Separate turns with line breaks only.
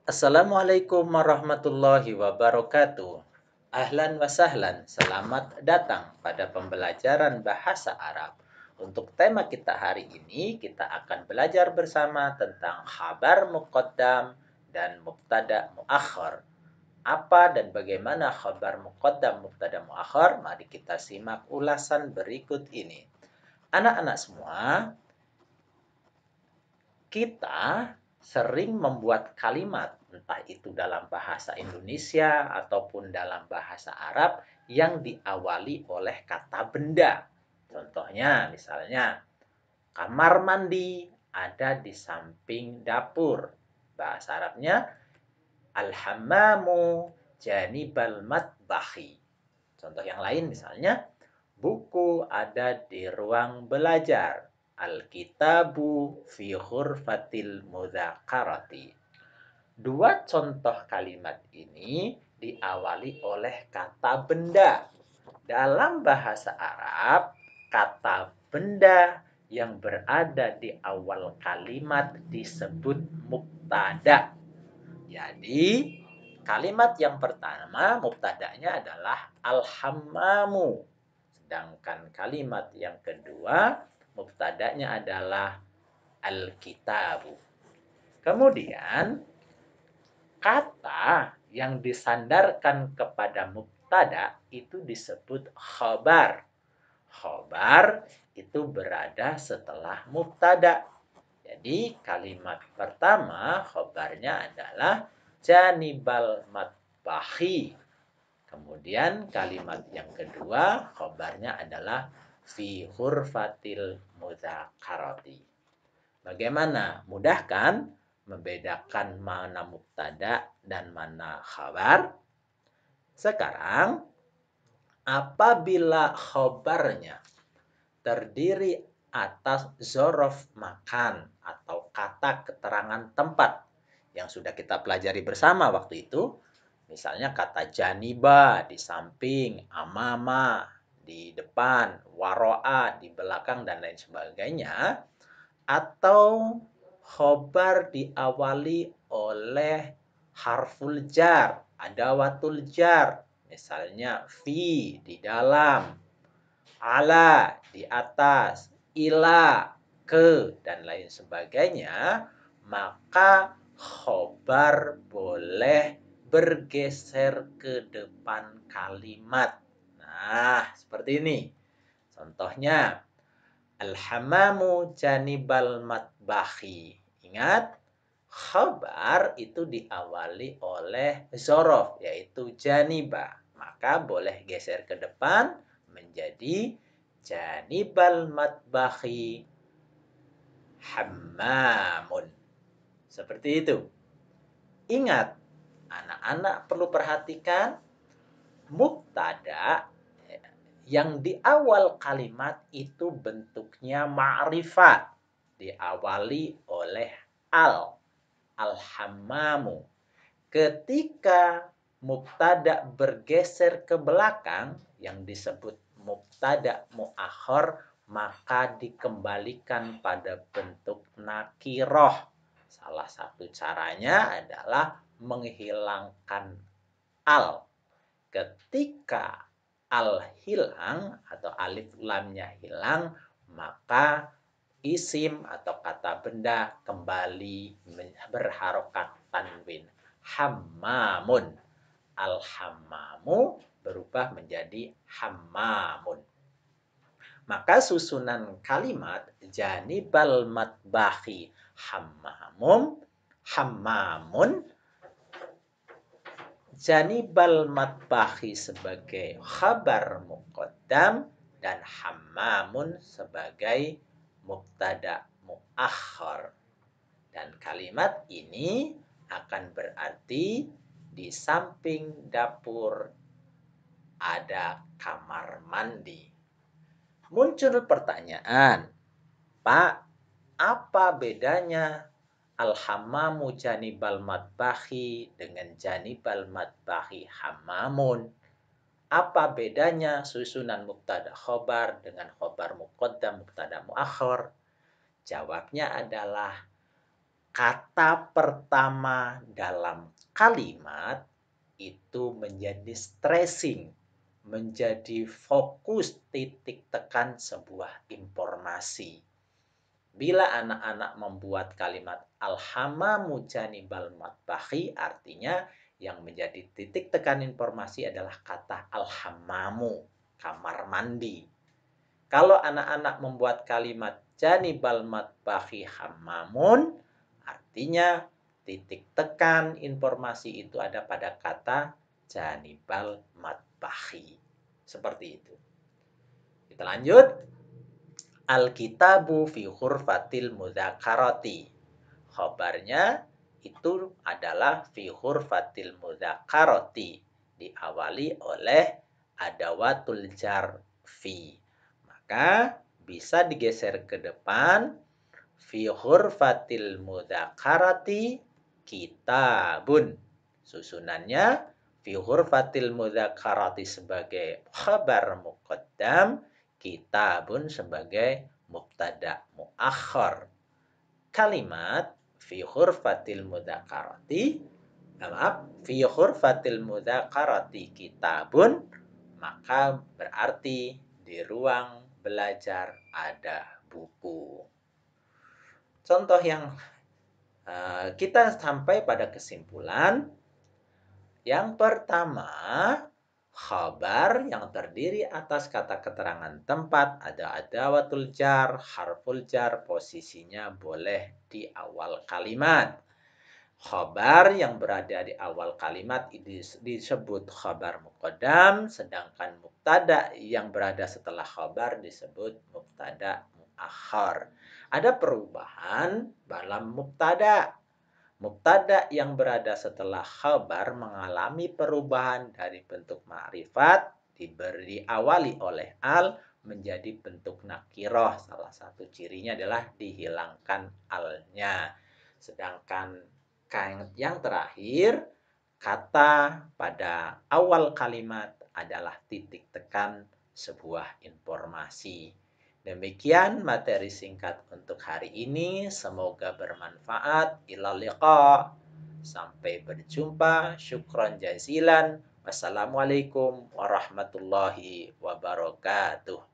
Assalamualaikum warahmatullahi wabarakatuh. Ahlan wa sahlan, selamat datang pada pembelajaran bahasa Arab. Untuk tema kita hari ini, kita akan belajar bersama tentang khabar muqaddam dan mubtada muakhar. Apa dan bagaimana khabar muqaddam, mubtada muakhar? Mari kita simak ulasan berikut ini. Anak-anak semua, kita sering membuat kalimat, entah itu dalam bahasa Indonesia ataupun dalam bahasa Arab yang diawali oleh kata benda. Contohnya, misalnya, kamar mandi ada di samping dapur. Bahasa Arabnya, al-hammamu janibal matbahi. Contoh yang lain misalnya, buku ada di ruang belajar. Al-kitabu fi ghurfatil mudzakarati. Dua contoh kalimat ini diawali oleh kata benda. Dalam bahasa Arab, kata benda yang berada di awal kalimat disebut mubtada. Jadi, kalimat yang pertama mubtada'nya adalah al-hammamu. Sedangkan kalimat yang kedua mubtada'nya adalah al-kitabu. Kemudian kata yang disandarkan kepada mubtada itu disebut khabar. Khabar itu berada setelah mubtada. Jadi kalimat pertama khabarnya adalah janibal matbahi. Kemudian kalimat yang kedua khabarnya adalah fi ghurfatil mudzakarati. Bagaimana? Mudah kan membedakan mana mubtada dan mana khabar? Sekarang apabila khabarnya terdiri atas zorof makan atau kata keterangan tempat yang sudah kita pelajari bersama waktu itu. Misalnya kata janiba di samping, amama di depan, waro'a di belakang, dan lain sebagainya. Atau khobar diawali oleh harful jar, adawatul jar. Misalnya fi di dalam, ala di atas, ila ke, dan lain sebagainya, maka khobar boleh bergeser ke depan kalimat. Nah, seperti ini. Contohnya, al-hamamu janibal matbahi. Ingat, khabar itu diawali oleh zorof, yaitu janiba. Maka boleh geser ke depan menjadi janibal matbahi hammamun. Seperti itu. Ingat, anak-anak perlu perhatikan mubtada yang di awal kalimat itu bentuknya ma'rifat. Diawali oleh al-hammamu. Ketika mubtada bergeser ke belakang yang disebut mubtada muakhar, maka dikembalikan pada bentuk nakiroh. Salah satu caranya adalah menghilangkan al. Ketika al hilang atau alif lamnya hilang, maka isim atau kata benda kembali berharokat tanwin. Hammamun. Al-hammamu berubah menjadi hammamun. Maka susunan kalimat janibal matbahi hammamun, janibal matbahi sebagai khabar muqaddam dan hammamun sebagai mubtada muakhar. Dan kalimat ini akan berarti di samping dapur ada kamar mandi. Muncul pertanyaan, Pak, apa bedanya al-hammamu janibal matbahi dengan janibal matbahi hammamun? Apa bedanya susunan mubtada khobar dengan khobar muqaddam mubtada muakhar? Jawabnya adalah kata pertama dalam kalimat itu menjadi stressing, menjadi fokus titik tekan sebuah informasi. Bila anak-anak membuat kalimat al-hamamu janibal matbahi, artinya yang menjadi titik tekan informasi adalah kata al-hamamu, kamar mandi. Kalau anak-anak membuat kalimat janibal matbahi hamamun, artinya titik tekan informasi itu ada pada kata janibal matbahi. Seperti itu. Kita lanjut. Al-kitabu fi hurfatil mudzakarati. Khabarnya itu adalah fi hurfatil mudzakarati. Diawali oleh adawatul jar fi. Maka bisa digeser ke depan. Fi hurfatil mudzakarati kitabun. Susunannya fi hurfatil mudzakarati sebagai khabar muqaddam, kitabun sebagai mubtada muakhar. Kalimat fi hurfatil mudzakarati, fi hurfatil mudzakarati kitabun, maka berarti di ruang belajar ada buku. Contoh yang kita sampai pada kesimpulan. Yang pertama, khabar yang terdiri atas kata keterangan tempat, ada adawatul jar, harful jar, posisinya boleh di awal kalimat. Khabar yang berada di awal kalimat disebut khabar muqaddam, sedangkan mubtada yang berada setelah khabar disebut mubtada muakhar. Ada perubahan dalam mubtada. Mubtada yang berada setelah khabar mengalami perubahan dari bentuk ma'rifat diawali oleh al menjadi bentuk nakiroh. Salah satu cirinya adalah dihilangkan alnya. Sedangkan yang terakhir, kata pada awal kalimat adalah titik tekan sebuah informasi. Demikian materi singkat untuk hari ini. Semoga bermanfaat. Ila liqa. Sampai berjumpa. Syukran jazilan. Wassalamualaikum warahmatullahi wabarakatuh.